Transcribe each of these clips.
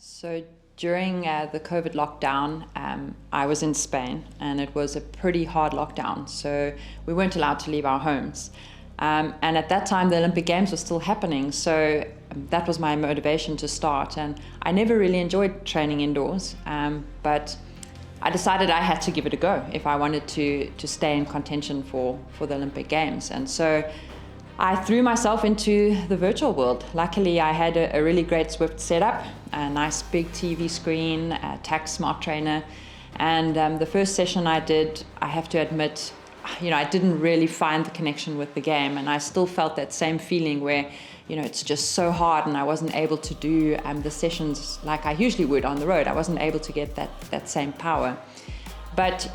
So during the COVID lockdown, I was in Spain, and it was a pretty hard lockdown. So we weren't allowed to leave our homes. And at that time, the Olympic Games were still happening. So that was my motivation to start. And I never really enjoyed training indoors, but I decided I had to give it a go if I wanted to stay in contention for the Olympic Games. And so I threw myself into the virtual world. Luckily, I had a really great Zwift setup, a nice big TV screen, a Tax Smart Trainer. And the first session I did, I have to admit, I didn't really find the connection with the game. And I still felt that same feeling where, it's just so hard and I wasn't able to do the sessions like I usually would on the road. I wasn't able to get that same power. But,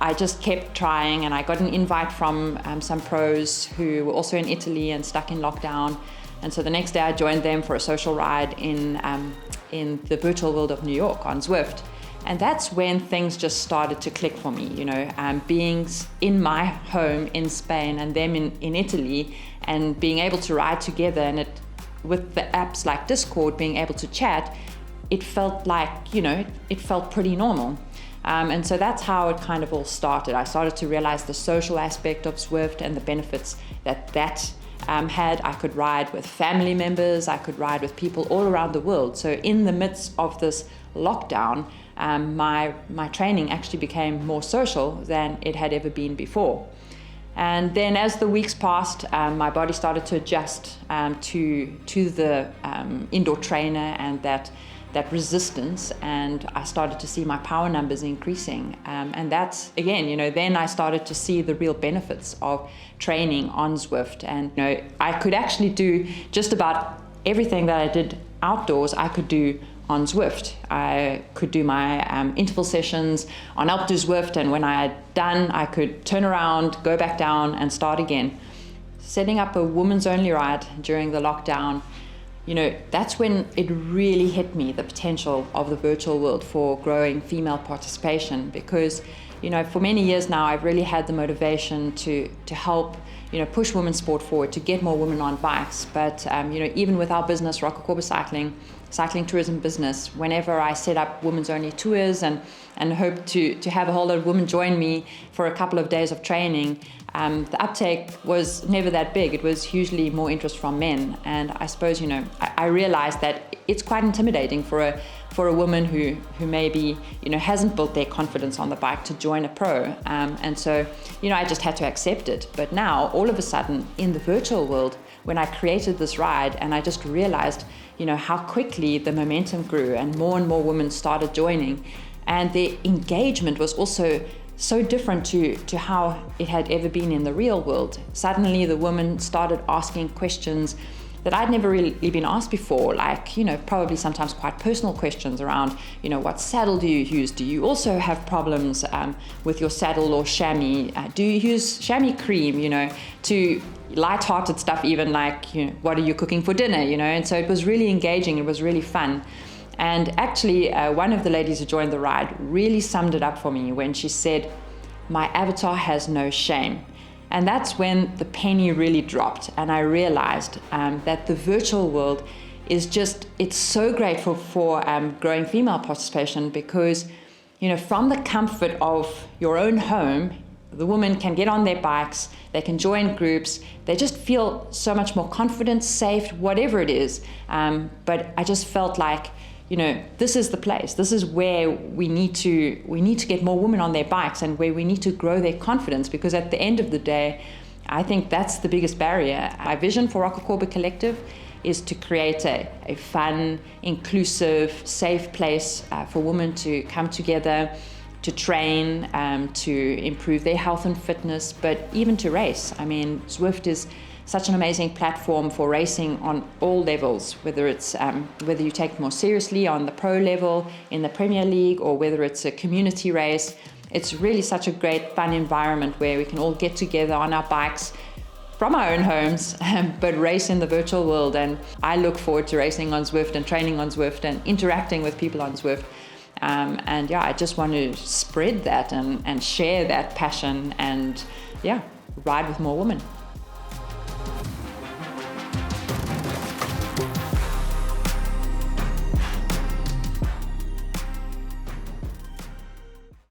I just kept trying, and I got an invite from some pros who were also in Italy and stuck in lockdown. And so the next day I joined them for a social ride in the virtual world of New York on Zwift. And that's when things just started to click for me, being in my home in Spain and them in Italy, and being able to ride together, and with the apps like Discord, being able to chat, it felt like, it felt pretty normal. And so that's how it kind of all started. I started to realize the social aspect of Zwift and the benefits that had. I could ride with family members, I could ride with people all around the world. So in the midst of this lockdown, my training actually became more social than it had ever been before. And then as the weeks passed, my body started to adjust to the indoor trainer and that resistance, and I started to see my power numbers increasing. And that's, again, then I started to see the real benefits of training on Zwift. And, I could actually do just about everything that I did outdoors, I could do on Zwift. I could do my interval sessions on up to Zwift, and when I had done, I could turn around, go back down, and start again. Setting up a women's only ride during the lockdown, that's when it really hit me, the potential of the virtual world for growing female participation. Because, for many years now, I've really had the motivation to help, push women's sport forward, to get more women on bikes. But, even with our business, Rocacorba cycling tourism business, whenever I set up women's only tours and hope to have a whole lot of women join me for a couple of days of training, the uptake was never that big. It was usually more interest from men. And I suppose, I realized that it's quite intimidating for a woman who maybe, hasn't built their confidence on the bike to join a pro. And so, I just had to accept it. But now, all of a sudden, in the virtual world, when I created this ride, and I just realized, how quickly the momentum grew and more women started joining. And the engagement was also so different to how it had ever been in the real world. Suddenly the women started asking questions that I'd never really been asked before, like, probably sometimes quite personal questions around, what saddle do you use? Do you also have problems with your saddle or chamois? Do you use chamois cream, to light-hearted stuff, even like, what are you cooking for dinner, And so it was really engaging, it was really fun. And actually, one of the ladies who joined the ride really summed it up for me when she said, "My avatar has no shame." And that's when the penny really dropped, and I realized that the virtual world is it's so great for growing female participation, because, from the comfort of your own home, the women can get on their bikes, they can join groups, they just feel so much more confident, safe, whatever it is. But I just felt like, this is the place. This is where we need to get more women on their bikes, and where we need to grow their confidence, because at the end of the day, I think that's the biggest barrier. My vision for Rocacorba Collective is to create a fun, inclusive, safe place for women to come together, to train, to improve their health and fitness, but even to race. I mean, Zwift is such an amazing platform for racing on all levels, whether you take it more seriously on the pro level in the Premier League, or whether it's a community race. It's really such a great, fun environment where we can all get together on our bikes from our own homes, but race in the virtual world. And I look forward to racing on Zwift and training on Zwift and interacting with people on Zwift. I just want to spread that and share that passion and, ride with more women.